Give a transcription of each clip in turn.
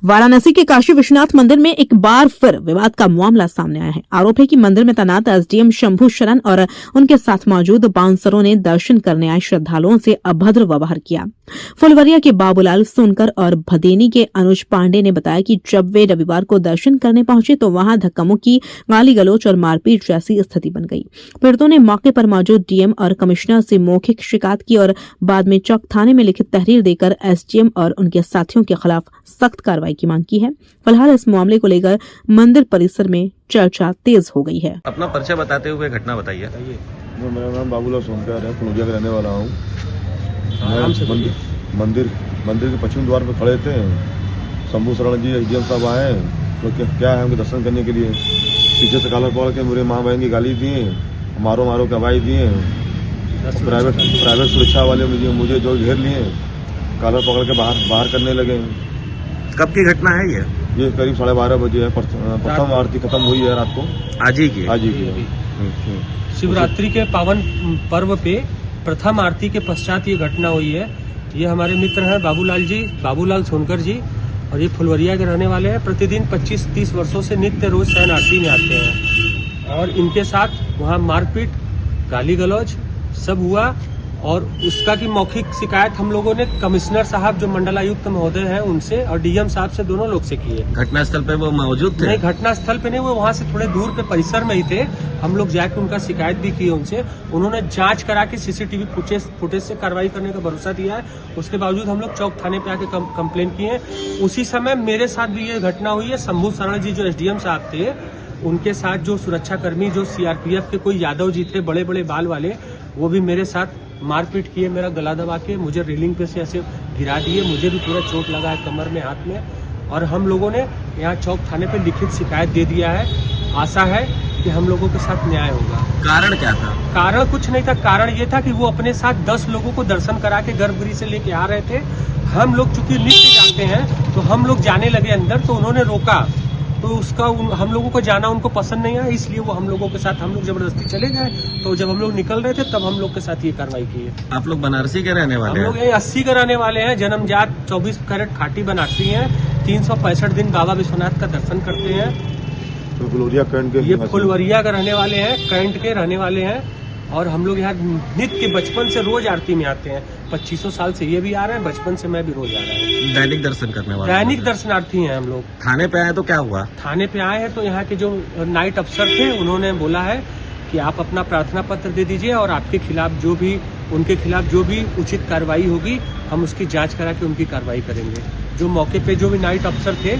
वाराणसी के काशी विश्वनाथ मंदिर में एक बार फिर विवाद का मामला सामने आया है। आरोप है कि मंदिर में तैनात एसडीएम शंभू शरण और उनके साथ मौजूद बाउंसरों ने दर्शन करने आए श्रद्धालुओं से अभद्र व्यवहार किया। फुलवरिया के बाबूलाल सोनकर और भदेनी के अनुज पांडे ने बताया कि जब वे रविवार को दर्शन करने पहुंचे तो वहां धक्कामुक्की, गाली गलौज और मारपीट जैसी स्थिति बन गई। पीड़ितों ने मौके पर मौजूद डीएम और कमिश्नर से मौखिक शिकायत की और बाद में चौक थाने में लिखित तहरीर देकर एसडीएम और उनके साथियों के खिलाफ सख्त कार्रवाई की मांग की है। फिलहाल इस मामले को लेकर मंदिर परिसर में चर्चा तेज हो गई है। अपना परिचय बताते हुए घटना बताइए। मेरा नाम बाबूलाल सोनकर है, फुलवरिया का रहने वाला हूँ। मंदिर के पश्चिम द्वार पर खड़े थे। शंभू शरण जी एसडीएम साहब आए तो क्या है, उनके दर्शन करने के लिए पीछे से कॉलर पकड़ के मेरे माँ बहन की गाली दिए, मारो के आवाज़ दिए। प्राइवेट सुरक्षा वाले मुझे जो घेर लिए, कॉलर पकड़ के बाहर करने लगे। कब की घटना है ये करीब 12:30 बजे है। प्रथम आरती खत्म हुई है रात को, आज ही की। शिवरात्रि के पावन पर्व पे प्रथम आरती के पश्चात ये घटना हुई है। ये हमारे मित्र हैं बाबूलाल सोनकर जी, और ये फुलवरिया के रहने वाले हैं। प्रतिदिन 25-30 वर्षों से नित्य रोज शयन आरती में आते हैं और इनके साथ वहाँ मारपीट, गाली गलौज सब हुआ। और उसका की मौखिक शिकायत हम लोगों ने कमिश्नर साहब जो मंडलायुक्त महोदय हैं उनसे और डीएम साहब से दोनों लोग से किए। घटनास्थल पे वो मौजूद थे? नहीं, घटनास्थल पे नहीं, वो वहाँ से थोड़े दूर पे परिसर में ही थे। हम लोग जाके उनका शिकायत भी की उनसे। उन्होंने जांच करा के सीसीटीवी फुटेज से कार्रवाई करने का भरोसा दिया है। उसके बावजूद हम लोग चौक थाने पे आके कंप्लेन किए। उसी समय मेरे साथ भी ये घटना हुई है। शंभू शरण जी जो एसडीएम साहब थे, उनके साथ जो सुरक्षाकर्मी जो सीआरपीएफ के कोई यादव जी थे, बड़े बड़े बाल वाले, वो भी मेरे साथ मारपीट किए। मेरा गला दबा के मुझे रेलिंग पे से ऐसे गिरा दिए। मुझे भी पूरा चोट लगा है कमर में, हाथ में। और हम लोगों ने यहाँ चौक थाने पे लिखित शिकायत दे दिया है। आशा है कि हम लोगों के साथ न्याय होगा। कारण क्या था? कारण कुछ नहीं था। कारण ये था कि वो अपने साथ 10 लोगों को दर्शन करा के गर्भगृह से लेके आ रहे थे। हम लोग चूंकि नित्य जाते हैं तो हम लोग जाने लगे अंदर, तो उन्होंने रोका। तो उसका हम लोगों को जाना उनको पसंद नहीं आया, इसलिए वो हम लोगों के साथ हम लोग जबरदस्ती चले गए। तो जब हम लोग निकल रहे थे तब हम लोग के साथ ये कार्रवाई की है। आप लोग बनारसी के रहने वाले हैं? हम लोग ये 80 के रहने वाले हैं। जन्मजात 24 कैरेट खाटी बनारसी हैं। 365 दिन बाबा विश्वनाथ का दर्शन करते हैं। तो फुलवरिया कैंट के, ये फुलवरिया का रहने वाले हैं, कैंट के रहने वाले हैं। और हम लोग यहाँ नित्य बचपन से रोज आरती में आते हैं। 2500 साल से ये भी आ रहे हैं, बचपन से मैं भी रोज आ रहा हूँ। दैनिक दर्शन करने वाले? दैनिक दर्शनार्थी हैं हम लोग। थाने पे आए तो क्या हुआ? थाने पे आए हैं तो यहाँ के जो नाइट अफसर थे उन्होंने बोला है कि आप अपना प्रार्थना पत्र दे दीजिए और आपके खिलाफ उनके खिलाफ जो भी उचित कार्रवाई होगी हम उसकी जांच करा के उनकी कार्रवाई करेंगे। जो मौके पे जो भी नाइट अफसर थे,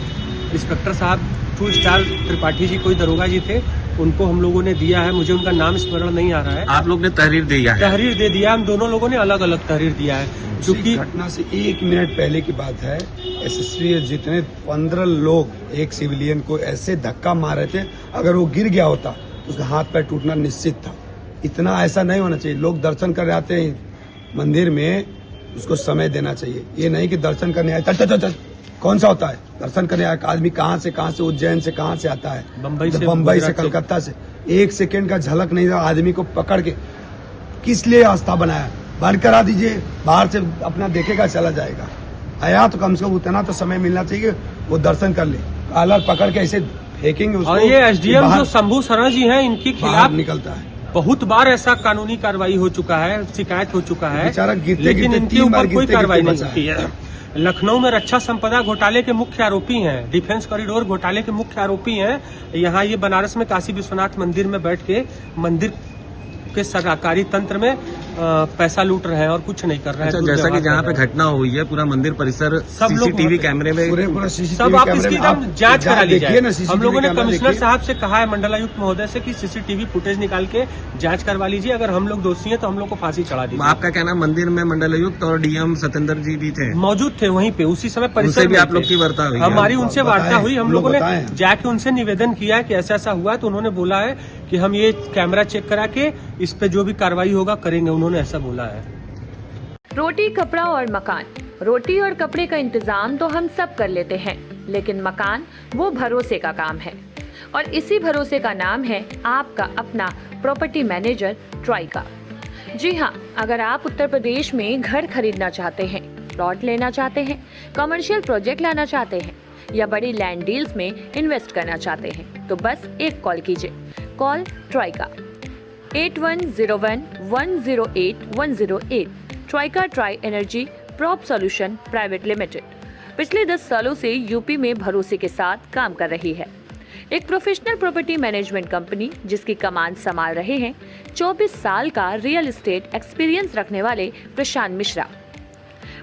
इंस्पेक्टर साहब 2 स्टार त्रिपाठी जी कोई दरोगा जी थे, उनको हम लोगों ने दिया है। मुझे उनका नाम स्मरण नहीं आ रहा है। आप लोग ने तहरीर दिया है? तहरीर दे दिया। हम दोनों लोगों ने अलग अलग तहरीर दिया है। क्योंकि घटना से 1 मिनट पहले की बात है। एसएसपी जितने 15 लोग एक सिविलियन को ऐसे धक्का मार रहे थे, अगर वो गिर गया होता तो उसका हाथ पैर टूटना निश्चित था। इतना ऐसा नहीं होना चाहिए। लोग दर्शन कर आते हैं मंदिर में, उसको समय देना चाहिए। ये नहीं कि दर्शन करने आए चल कौन सा होता है दर्शन करने आया आदमी, कहाँ से उज्जैन से कहाँ से आता है, बम्बई से कलकत्ता से। 1 सेकेंड का झलक नहीं था। आदमी को पकड़ के किस लिए आस्था बनाया? बंद करा दीजिए, बाहर से अपना देखेगा चला जाएगा। आया तो कम से कम उतना तो समय मिलना चाहिए, वो दर्शन कर ले। कॉलर पकड़ के ऐसे फेंकेंगे उसको। और ये एसडीएम जो शंभू शरण जी हैं, इनके खिलाफ निकलता है। बहुत बार ऐसा कानूनी कार्रवाई हो चुका है, शिकायत हो चुका है, लेकिन इनके 3 बार ऊपर कोई कार्रवाई नहीं होती है। है। लखनऊ में रक्षा संपदा घोटाले के मुख्य आरोपी हैं, डिफेंस कॉरिडोर घोटाले के मुख्य आरोपी हैं। यहाँ ये बनारस में काशी विश्वनाथ मंदिर में बैठ के मंदिर के सरकारी तंत्र में पैसा लूट रहे हैं और कुछ नहीं कर रहे हैं। जैसा कि जहाँ पे घटना हुई है पूरा मंदिर परिसर सब लोग सीसीटीवी कैमरे में सब आप इसकी जांच करा लीजिए। हम लोगों ने कमिश्नर साहब से कहा है, मंडलायुक्त महोदय से, कि सीसीटीवी फुटेज निकाल के जांच करवा लीजिए। अगर हम लोग दोषी हैं तो हम लोग को फांसी चढ़ा दीजिए। आपका कहना मंदिर में मंडलायुक्त और डीएम सत्येंद्र जी भी थे? मौजूद थे वहीं पे, उसी समय परिसर उनसे भी में आप लोग की वार्ता हुई? हमारी उनसे वार्ता हुई। हम लोगों ने जाके उनसे निवेदन किया है कि ऐसा ऐसा हुआ है, तो उन्होंने बोला है कि हम ये कैमरा चेक करा के इस पे जो भी कार्रवाई होगा करेंगे। उन्होंने ऐसा बोला है। रोटी, कपड़ा और मकान। रोटी और कपड़े का इंतजाम तो हम सब कर लेते हैं, लेकिन मकान वो भरोसे का काम है। और इसी भरोसे का नाम है आपका अपना प्रॉपर्टी मैनेजर ट्राइका। जी हाँ, अगर आप उत्तर प्रदेश में घर खरीदना चाहते हैं, प्लॉट लेना चाहते हैं, कमर्शियल प्रोजेक्ट लाना चाहते हैं या बड़ी लैंड डील्स में इन्वेस्ट करना चाहते हैं तो बस एक कॉल कीजिए। Call Traika 8101108108। Traika tri energy prop solution private limited पिछले 10 सालों से यूपी में भरोसे के साथ काम कर रही है। एक प्रोफेशनल प्रॉपर्टी मैनेजमेंट कंपनी जिसकी कमान संभाल रहे हैं 24 साल का रियल एस्टेट एक्सपीरियंस रखने वाले प्रशांत मिश्रा।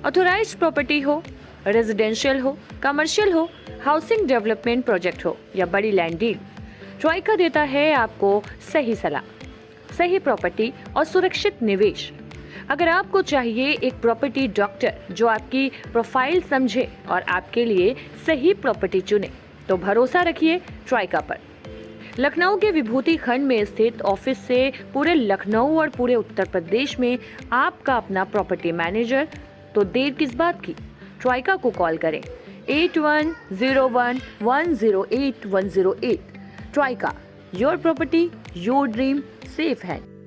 ऑथोराइज्ड प्रॉपर्टी हो, रेजिडेंशियल हो, कमर्शियल हो, हाउसिंग डेवलपमेंट प्रोजेक्ट हो या बड़ी लैंड डील, ट्राइका देता है आपको सही सलाह, सही प्रॉपर्टी और सुरक्षित निवेश। अगर आपको चाहिए एक प्रॉपर्टी डॉक्टर जो आपकी प्रोफाइल समझे और आपके लिए सही प्रॉपर्टी चुने तो भरोसा रखिए ट्राइका पर। लखनऊ के विभूति खंड में स्थित ऑफिस से पूरे लखनऊ और पूरे उत्तर प्रदेश में आपका अपना प्रॉपर्टी मैनेजर, तो देर किस बात की, ट्राइका को कॉल करें 8101108108। Traika, your property your dream safe है।